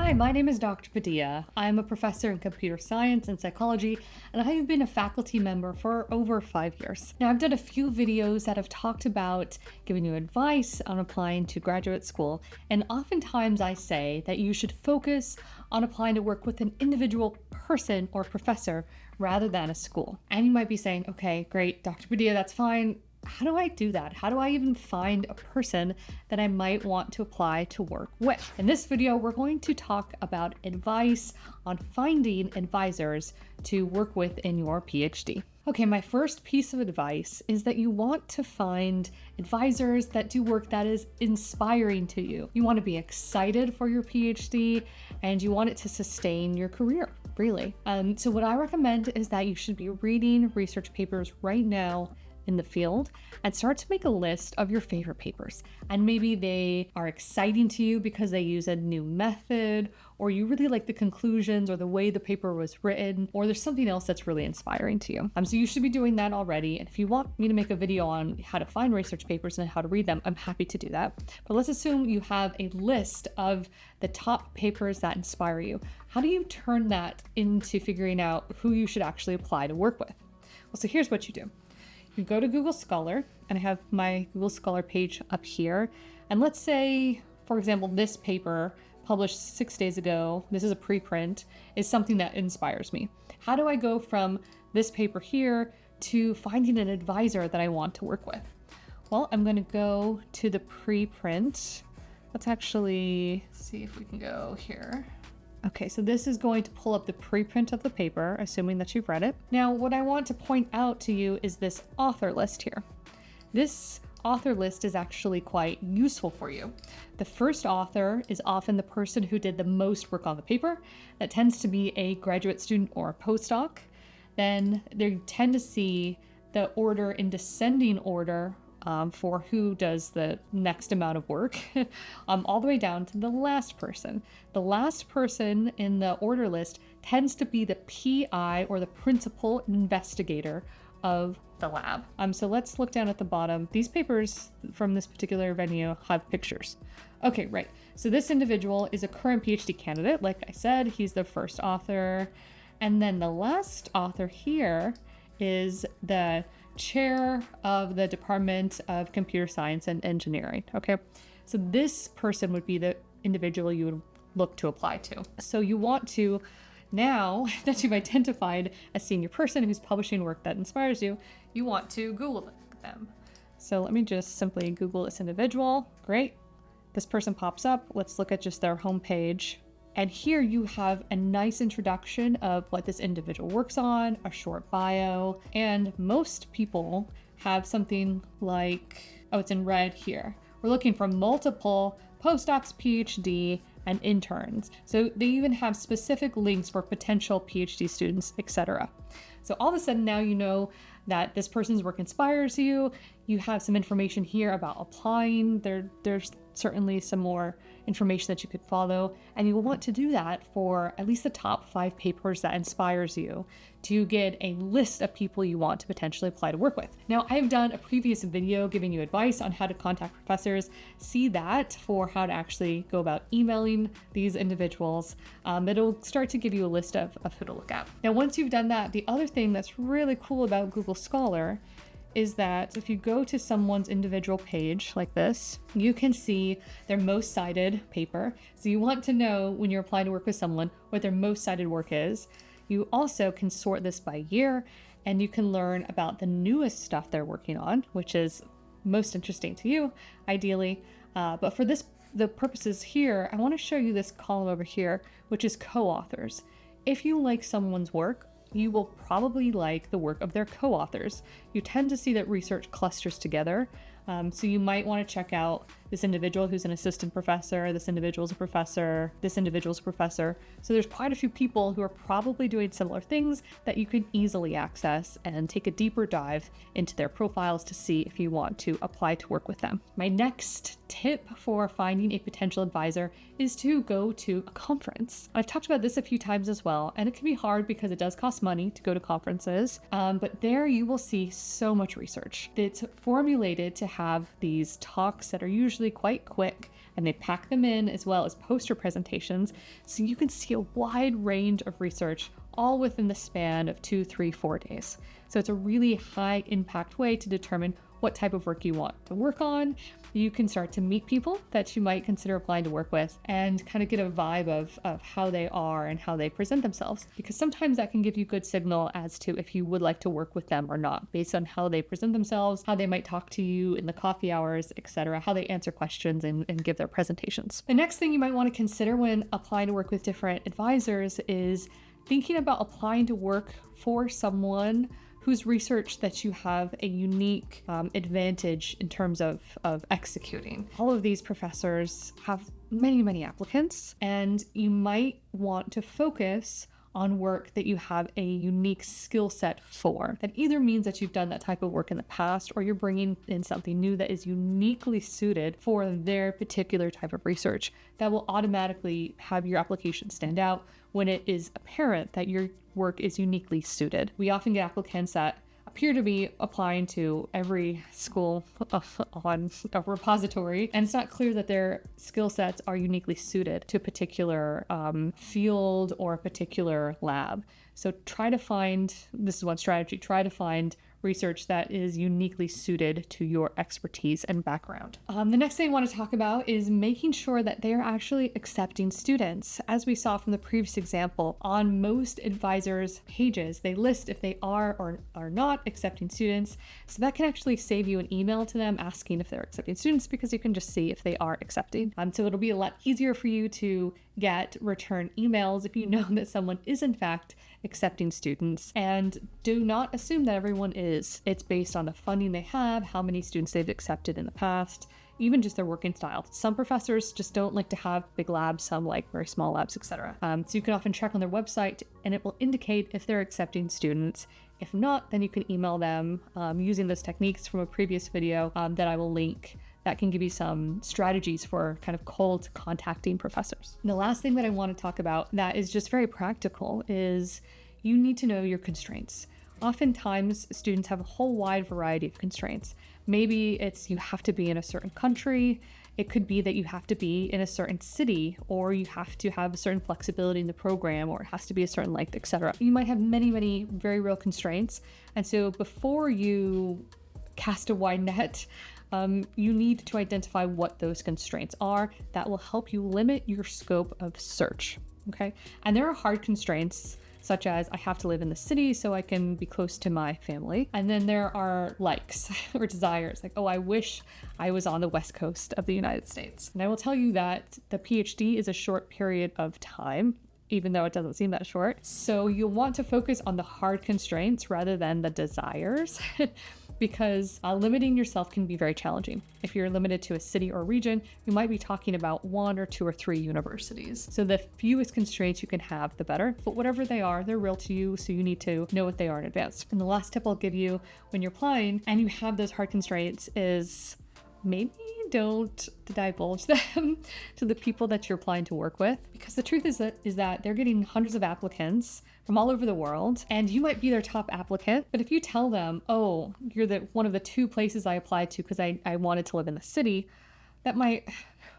Hi, my name is Dr. Padilla. I'm a professor in computer science and psychology, and I have been a faculty member for over 5 years. Now, I've done a few videos that have talked about giving you advice on applying to graduate school, and oftentimes I say that you should focus on applying to work with an individual person or professor rather than a school. And you might be saying, okay, great, Dr. Padilla, that's fine. How do I do that? How do I even find a person that I might want to apply to work with? In this video, we're going to talk about advice on finding advisors to work with in your PhD. Okay, my first piece of advice is that you want to find advisors that do work that is inspiring to you. You want to be excited for your PhD and you want it to sustain your career, really. So what I recommend is that you should be reading research papers right now in the field and start to make a list of your favorite papers. And maybe they are exciting to you because they use a new method, or you really like the conclusions or the way the paper was written, or there's something else that's really inspiring to you. So you should be doing that already. And if you want me to make a video on how to find research papers and how to read them, I'm happy to do that. But let's assume you have a list of the top papers that inspire you. How do you turn that into figuring out who you should actually apply to work with? Well, so here's what you do. You go to Google Scholar, and I have my Google Scholar page up here. And let's say, for example, this paper published 6 days ago, this is a preprint, is something that inspires me. How do I go from this paper here to finding an advisor that I want to work with? Well, I'm going to go to the preprint. Let's actually see if we can go here. Okay, so this is going to pull up the preprint of the paper, assuming that you've read it. Now, what I want to point out to you is this author list here. This author list is actually quite useful for you. The first author is often the person who did the most work on the paper. That tends to be a graduate student or a postdoc. Then they tend to see the order in descending order for who does the next amount of work, all the way down to the last person. The last person in the order list tends to be the PI, or the principal investigator of the lab. So let's look down at the bottom. These papers from this particular venue have pictures. Okay, right. So this individual is a current PhD candidate. Like I said, he's the first author. And then the last author here is the chair of the Department of Computer Science and Engineering. Okay, so this person would be the individual you would look to apply to. So you want to, now that you've identified a senior person who's publishing work that inspires you, you want to Google them. So let me just simply Google this individual. Great. This person pops up. Let's look at just their homepage. And here you have a nice introduction of what this individual works on, a short bio, and most people have something like, oh, it's in red here. We're looking for multiple postdocs, PhD, and interns. So they even have specific links for potential PhD students, etc. So all of a sudden now you know that this person's work inspires you. You have some information here about applying. There's certainly some more information that you could follow, and you will want to do that for at least the top 5 papers that inspires you to get a list of people you want to potentially apply to work with. Now, I've done a previous video giving you advice on how to contact professors. See that for how to actually go about emailing these individuals. It'll start to give you a list of who to look at. Now, once you've done that, the other thing that's really cool about Google Scholar is that if you go to someone's individual page like this, you can see their most cited paper. So you want to know when you're applying to work with someone what their most cited work is. You also can sort this by year, and you can learn about the newest stuff they're working on, which is most interesting to you, ideally. But for the purposes here, I want to show you this column over here, which is co-authors. If you like someone's work, you will probably like the work of their co-authors. You tend to see that research clusters together. So you might want to check out this individual who's an assistant professor, this individual's a professor, this individual's a professor. So there's quite a few people who are probably doing similar things that you can easily access and take a deeper dive into their profiles to see if you want to apply to work with them. My next tip for finding a potential advisor is to go to a conference. I've talked about this a few times as well, and it can be hard because it does cost money to go to conferences, but there you will see so much research. It's formulated to have these talks that are usually quite quick and they pack them in as well as poster presentations, so you can see a wide range of research all within the span of 2, 3, 4 days. So it's a really high impact way to determine what type of work you want to work on. You can start to meet people that you might consider applying to work with and kind of get a vibe of how they are and how they present themselves, because sometimes that can give you good signal as to if you would like to work with them or not, based on how they present themselves, how they might talk to you in the coffee hours, etc., how they answer questions and give their presentations. The next thing you might want to consider when applying to work with different advisors is thinking about applying to work for someone whose research that you have a unique advantage in terms of executing. All of these professors have many applicants, and you might want to focus on work that you have a unique skill set for. That either means that you've done that type of work in the past, or you're bringing in something new that is uniquely suited for their particular type of research. That will automatically have your application stand out when it is apparent that your work is uniquely suited. We often get applicants that appear to be applying to every school on a repository, and it's not clear that their skill sets are uniquely suited to a particular field or a particular lab. So try to find, this is one strategy, try to find research that is uniquely suited to your expertise and background. The next thing I want to talk about is making sure that they are actually accepting students. As we saw from the previous example, on most advisors' pages, they list if they are or are not accepting students. So that can actually save you an email to them asking if they're accepting students, because you can just see if they are accepting. So it'll be a lot easier for you to get return emails if you know that someone is in fact accepting students. And do not assume that everyone is. It's based on the funding they have, how many students they've accepted in the past, even just their working style. Some professors just don't like to have big labs, some like very small labs, etc. So you can often check on their website and it will indicate if they're accepting students. If not, then you can email them using those techniques from a previous video that I will link, that can give you some strategies for kind of cold contacting professors. And the last thing that I want to talk about that is just very practical is you need to know your constraints. Oftentimes, students have a whole wide variety of constraints. Maybe it's you have to be in a certain country. It could be that you have to be in a certain city, or you have to have a certain flexibility in the program, or it has to be a certain length, etc. You might have many very real constraints. And so before you cast a wide net, you need to identify what those constraints are. That will help you limit your scope of search, okay? And there are hard constraints, such as I have to live in the city so I can be close to my family. And then there are likes or desires, like, oh, I wish I was on the West Coast of the United States. And I will tell you that the PhD is a short period of time, even though it doesn't seem that short. So you'll want to focus on the hard constraints rather than the desires. Because limiting yourself can be very challenging. If you're limited to a city or region, you might be talking about 1 or 2 or 3 universities. So the fewest constraints you can have, the better. But whatever they are, they're real to you, so you need to know what they are in advance. And the last tip I'll give you when you're applying and you have those hard constraints is maybe don't divulge them to the people that you're applying to work with, because the truth is that they're getting hundreds of applicants from all over the world, and you might be their top applicant. But if you tell them, oh, you're one of the 2 places I applied to because I wanted to live in the city, that might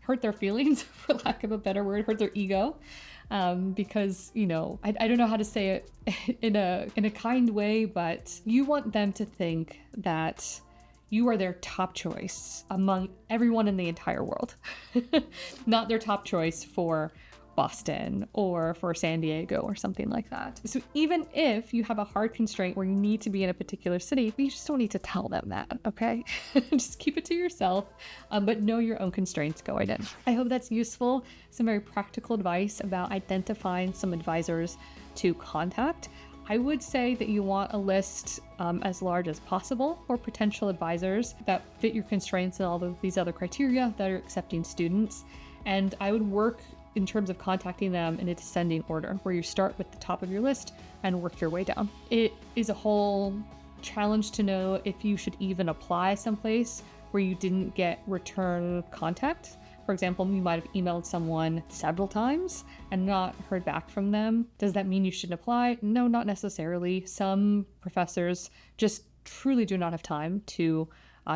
hurt their feelings, for lack of a better word, hurt their ego. Because, you know, I don't know how to say it in a kind way, but you want them to think that you are their top choice among everyone in the entire world, not their top choice for Boston or for San Diego or something like that. So even if you have a hard constraint where you need to be in a particular city, you just don't need to tell them that, okay? Just keep it to yourself, but know your own constraints going in. I hope that's useful. Some very practical advice about identifying some advisors to contact. I would say that you want a list as large as possible for potential advisors that fit your constraints and all of these other criteria that are accepting students. And I would work in terms of contacting them in a descending order, where you start with the top of your list and work your way down. It is a whole challenge to know if you should even apply someplace where you didn't get return contact. For example, you might have emailed someone several times and not heard back from them. Does that mean you shouldn't apply? No, not necessarily. Some professors just truly do not have time to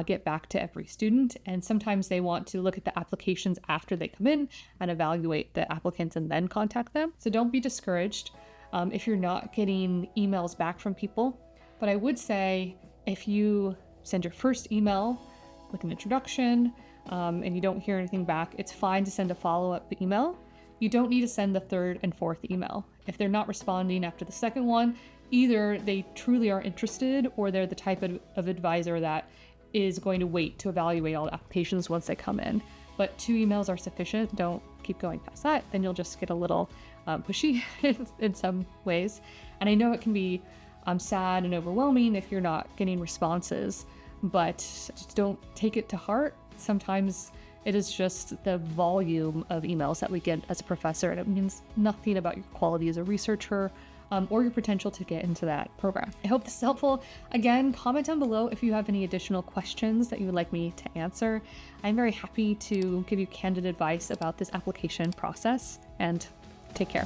get back to every student. And sometimes they want to look at the applications after they come in and evaluate the applicants and then contact them. So don't be discouraged if you're not getting emails back from people. But I would say if you send your first email with an introduction and you don't hear anything back, it's fine to send a follow-up email. You don't need to send the third and fourth email. If they're not responding after the second one, either they truly are interested or they're the type of advisor that is going to wait to evaluate all the applications once they come in. But 2 emails are sufficient. Don't keep going past that. Then you'll just get a little pushy in some ways. And I know it can be sad and overwhelming if you're not getting responses, but just don't take it to heart. Sometimes it is just the volume of emails that we get as a professor, and it means nothing about your quality as a researcher or your potential to get into that program. I hope this is helpful. Again, comment down below if you have any additional questions that you would like me to answer. I'm very happy to give you candid advice about this application process, and take care.